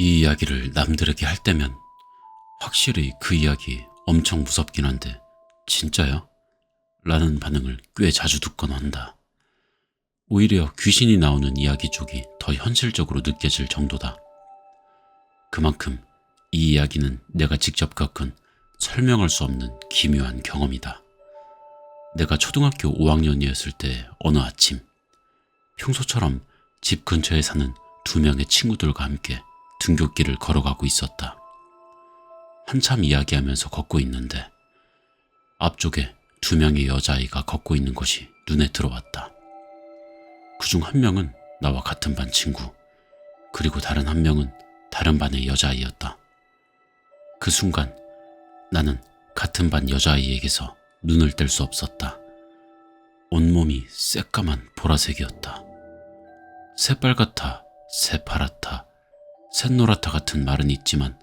이 이야기를 남들에게 할 때면 확실히 그 이야기 엄청 무섭긴 한데 진짜야? 라는 반응을 꽤 자주 듣곤 한다. 오히려 귀신이 나오는 이야기 쪽이 더 현실적으로 느껴질 정도다. 그만큼 이 이야기는 내가 직접 겪은 설명할 수 없는 기묘한 경험이다. 내가 초등학교 5학년이었을 때 어느 아침, 평소처럼 집 근처에 사는 2명의 친구들과 함께 등굣길을 걸어가고 있었다. 한참 이야기하면서 걷고 있는데 앞쪽에 2명의 여자아이가 걷고 있는 것이 눈에 들어왔다. 그중 한 명은 나와 같은 반 친구, 그리고 다른 한 명은 다른 반의 여자아이였다. 그 순간 나는 같은 반 여자아이에게서 눈을 뗄 수 없었다. 온몸이 새까만 보라색이었다. 새빨갛다, 새파랗다, 샛노랗다 같은 말은 있지만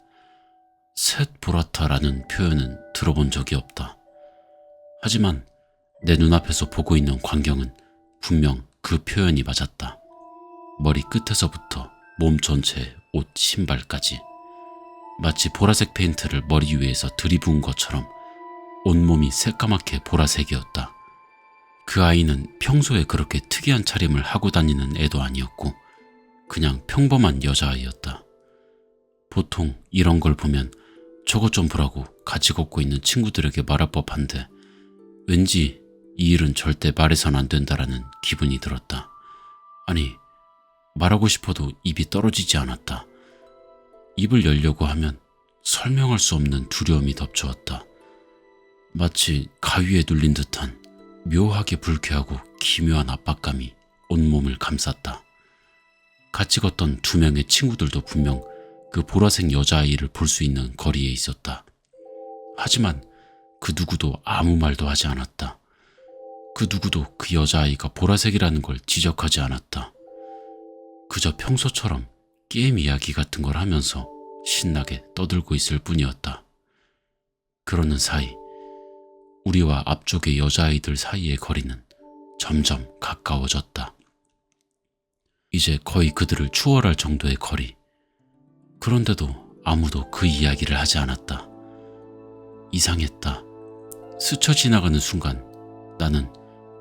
샛보라타라는 표현은 들어본 적이 없다. 하지만 내 눈앞에서 보고 있는 광경은 분명 그 표현이 맞았다. 머리 끝에서부터 몸 전체에 옷, 신발까지 마치 보라색 페인트를 머리 위에서 들이부은 것처럼 온몸이 새까맣게 보라색이었다. 그 아이는 평소에 그렇게 특이한 차림을 하고 다니는 애도 아니었고 그냥 평범한 여자아이였다. 보통 이런 걸 보면 저것 좀 보라고 같이 걷고 있는 친구들에게 말할 법한데 왠지 이 일은 절대 말해선 안 된다라는 기분이 들었다. 아니, 말하고 싶어도 입이 떨어지지 않았다. 입을 열려고 하면 설명할 수 없는 두려움이 덮쳐왔다. 마치 가위에 눌린 듯한 묘하게 불쾌하고 기묘한 압박감이 온몸을 감쌌다. 같이 걷던 2명의 친구들도 분명 그 보라색 여자아이를 볼 수 있는 거리에 있었다. 하지만 그 누구도 아무 말도 하지 않았다. 그 누구도 그 여자아이가 보라색이라는 걸 지적하지 않았다. 그저 평소처럼 게임 이야기 같은 걸 하면서 신나게 떠들고 있을 뿐이었다. 그러는 사이 우리와 앞쪽의 여자아이들 사이의 거리는 점점 가까워졌다. 이제 거의 그들을 추월할 정도의 거리. 그런데도 아무도 그 이야기를 하지 않았다. 이상했다. 스쳐 지나가는 순간 나는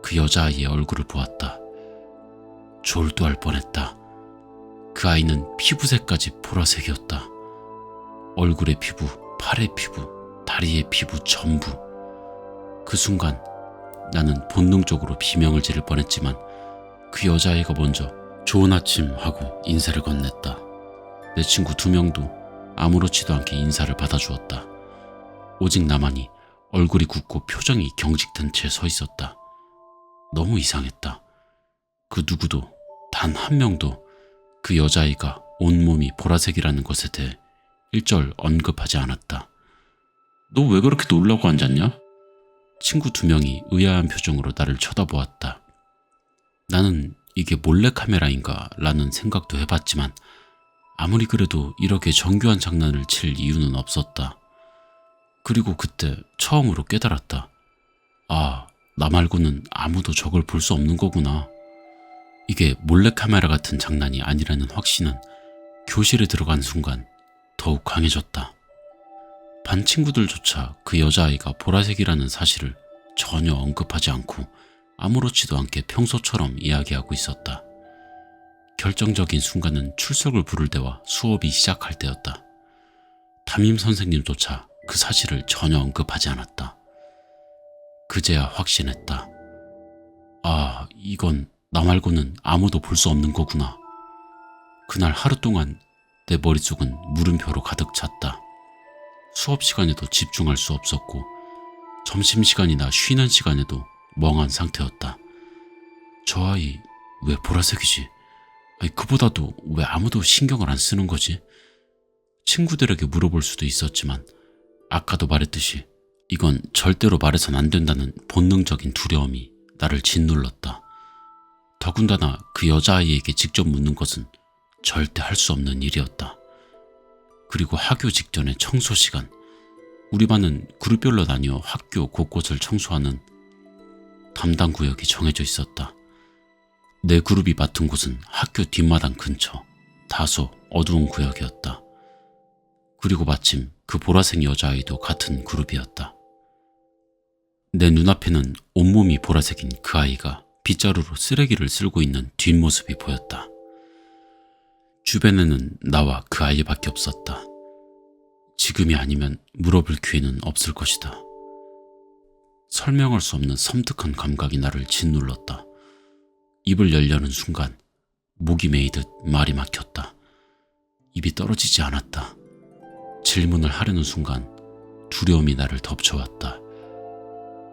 그 여자아이의 얼굴을 보았다. 졸도할 뻔했다. 그 아이는 피부색까지 보라색이었다. 얼굴의 피부, 팔의 피부, 다리의 피부 전부. 그 순간 나는 본능적으로 비명을 지를 뻔했지만 그 여자아이가 먼저 좋은 아침 하고 인사를 건넸다. 내 친구 2명도 아무렇지도 않게 인사를 받아주었다. 오직 나만이 얼굴이 굳고 표정이 경직된 채 서 있었다. 너무 이상했다. 그 누구도 단 한 명도 그 여자아이가 온몸이 보라색이라는 것에 대해 일절 언급하지 않았다. 너 왜 그렇게 놀라고 앉았냐? 친구 2명이 의아한 표정으로 나를 쳐다보았다. 나는 이게 몰래카메라인가 라는 생각도 해봤지만 아무리 그래도 이렇게 정교한 장난을 칠 이유는 없었다. 그리고 그때 처음으로 깨달았다. 아, 나 말고는 아무도 저걸 볼 수 없는 거구나. 이게 몰래카메라 같은 장난이 아니라는 확신은 교실에 들어간 순간 더욱 강해졌다. 반 친구들조차 그 여자아이가 보라색이라는 사실을 전혀 언급하지 않고 아무렇지도 않게 평소처럼 이야기하고 있었다. 결정적인 순간은 출석을 부를 때와 수업이 시작할 때였다. 담임 선생님조차 그 사실을 전혀 언급하지 않았다. 그제야 확신했다. 아, 이건 나 말고는 아무도 볼 수 없는 거구나. 그날 하루 동안 내 머릿속은 물음표로 가득 찼다. 수업 시간에도 집중할 수 없었고 점심시간이나 쉬는 시간에도 멍한 상태였다. 저 아이 왜 보라색이지? 아니, 그보다도 왜 아무도 신경을 안 쓰는 거지? 친구들에게 물어볼 수도 있었지만 아까도 말했듯이 이건 절대로 말해선 안 된다는 본능적인 두려움이 나를 짓눌렀다. 더군다나 그 여자아이에게 직접 묻는 것은 절대 할 수 없는 일이었다. 그리고 학교 직전의 청소 시간, 우리 반은 그룹별로 나뉘어 학교 곳곳을 청소하는 담당 구역이 정해져 있었다. 내 그룹이 맡은 곳은 학교 뒷마당 근처 다소 어두운 구역이었다. 그리고 마침 그 보라색 여자아이도 같은 그룹이었다. 내 눈앞에는 온몸이 보라색인 그 아이가 빗자루로 쓰레기를 쓸고 있는 뒷모습이 보였다. 주변에는 나와 그 아이밖에 없었다. 지금이 아니면 물어볼 기회는 없을 것이다. 설명할 수 없는 섬뜩한 감각이 나를 짓눌렀다. 입을 열려는 순간 목이 메이듯 말이 막혔다. 입이 떨어지지 않았다. 질문을 하려는 순간 두려움이 나를 덮쳐왔다.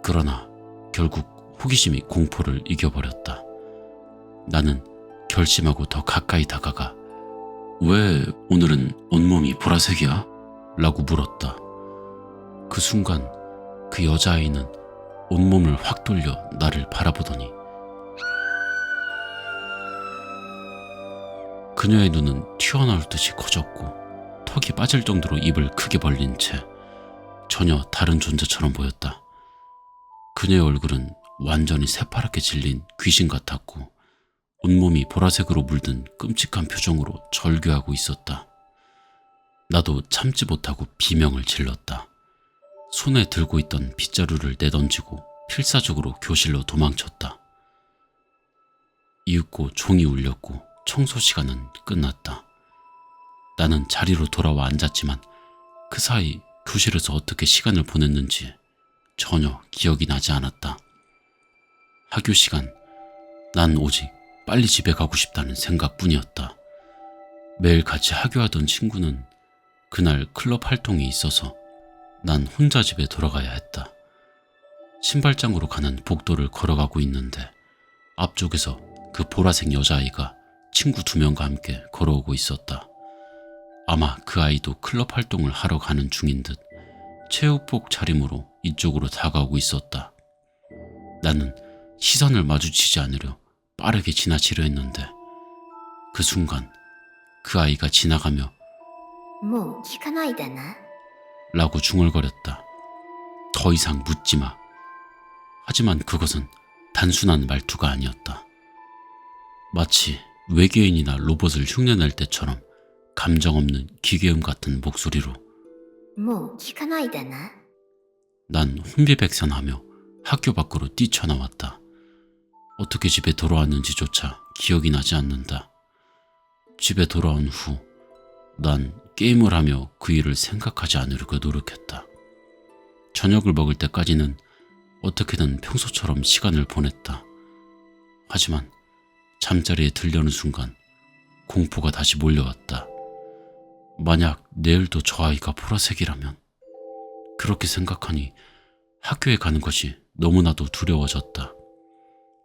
그러나 결국 호기심이 공포를 이겨버렸다. 나는 결심하고 더 가까이 다가가 왜 오늘은 온몸이 보라색이야? 라고 물었다. 그 순간 그 여자아이는 온몸을 확 돌려 나를 바라보더니 그녀의 눈은 튀어나올 듯이 커졌고 턱이 빠질 정도로 입을 크게 벌린 채 전혀 다른 존재처럼 보였다. 그녀의 얼굴은 완전히 새파랗게 질린 귀신 같았고 온몸이 보라색으로 물든 끔찍한 표정으로 절규하고 있었다. 나도 참지 못하고 비명을 질렀다. 손에 들고 있던 빗자루를 내던지고 필사적으로 교실로 도망쳤다. 이윽고 종이 울렸고 청소 시간은 끝났다. 나는 자리로 돌아와 앉았지만 그 사이 교실에서 어떻게 시간을 보냈는지 전혀 기억이 나지 않았다. 학교 시간, 난 오직 빨리 집에 가고 싶다는 생각뿐이었다. 매일 같이 하교하던 친구는 그날 클럽 활동이 있어서 난 혼자 집에 돌아가야 했다. 신발장으로 가는 복도를 걸어가고 있는데 앞쪽에서 그 보라색 여자아이가 친구 2명과 함께 걸어오고 있었다. 아마 그 아이도 클럽 활동을 하러 가는 중인 듯 체육복 차림으로 이쪽으로 다가오고 있었다. 나는 시선을 마주치지 않으려 빠르게 지나치려 했는데 그 순간 그 아이가 지나가며 もう聞かないでね. 라고 중얼거렸다. 더 이상 묻지 마. 하지만 그것은 단순한 말투가 아니었다. 마치 외계인이나 로봇을 흉내낼 때처럼 감정 없는 기계음 같은 목소리로 もう聞かないでね. 난 혼비백산하며 학교 밖으로 뛰쳐나왔다. 어떻게 집에 돌아왔는지조차 기억이 나지 않는다. 집에 돌아온 후 난 게임을 하며 그 일을 생각하지 않으려고 노력했다. 저녁을 먹을 때까지는 어떻게든 평소처럼 시간을 보냈다. 하지만 잠자리에 들려는 순간 공포가 다시 몰려왔다. 만약 내일도 저 아이가 보라색이라면? 그렇게 생각하니 학교에 가는 것이 너무나도 두려워졌다.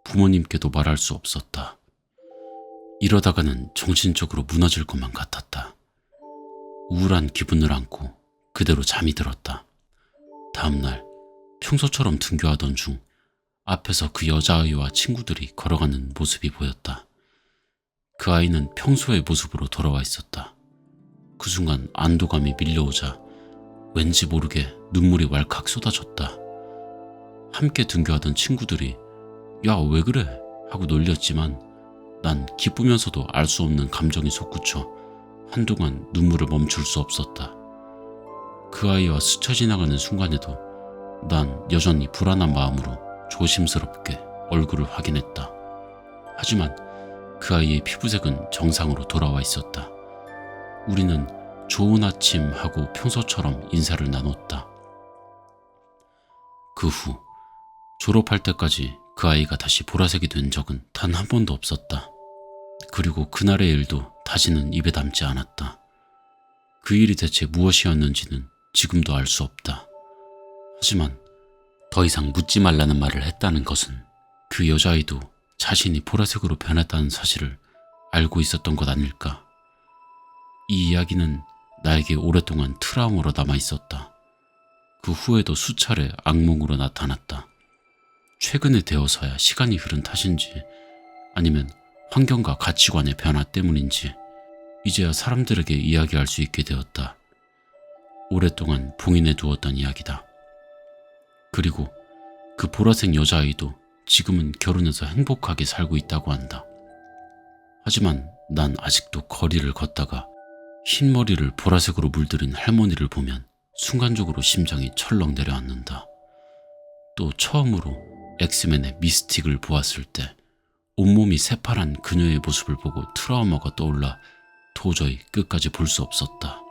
부모님께도 말할 수 없었다. 이러다가는 정신적으로 무너질 것만 같았다. 우울한 기분을 안고 그대로 잠이 들었다. 다음날 평소처럼 등교하던 중 앞에서 그 여자아이와 친구들이 걸어가는 모습이 보였다. 그 아이는 평소의 모습으로 돌아와 있었다. 그 순간 안도감이 밀려오자 왠지 모르게 눈물이 왈칵 쏟아졌다. 함께 등교하던 친구들이 야, 왜 그래? 하고 놀렸지만 난 기쁘면서도 알 수 없는 감정이 솟구쳐 한동안 눈물을 멈출 수 없었다. 그 아이와 스쳐 지나가는 순간에도 난 여전히 불안한 마음으로 조심스럽게 얼굴을 확인했다. 하지만 그 아이의 피부색은 정상으로 돌아와 있었다. 우리는 좋은 아침 하고 평소처럼 인사를 나눴다. 그 후 졸업할 때까지 그 아이가 다시 보라색이 된 적은 단 한 번도 없었다. 그리고 그날의 일도 다시는 입에 담지 않았다. 그 일이 대체 무엇이었는지는 지금도 알 수 없다. 하지만 더 이상 묻지 말라는 말을 했다는 것은 그 여자아이도 자신이 보라색으로 변했다는 사실을 알고 있었던 것 아닐까. 이 이야기는 나에게 오랫동안 트라우마로 남아 있었다. 그 후에도 수차례 악몽으로 나타났다. 최근에 되어서야 시간이 흐른 탓인지 아니면 환경과 가치관의 변화 때문인지 이제야 사람들에게 이야기할 수 있게 되었다. 오랫동안 봉인해 두었던 이야기다. 그리고 그 보라색 여자아이도 지금은 결혼해서 행복하게 살고 있다고 한다. 하지만 난 아직도 거리를 걷다가 흰머리를 보라색으로 물들인 할머니를 보면 순간적으로 심장이 철렁 내려앉는다. 또 처음으로 엑스맨의 미스틱을 보았을 때 온몸이 새파란 그녀의 모습을 보고 트라우마가 떠올라 도저히 끝까지 볼 수 없었다.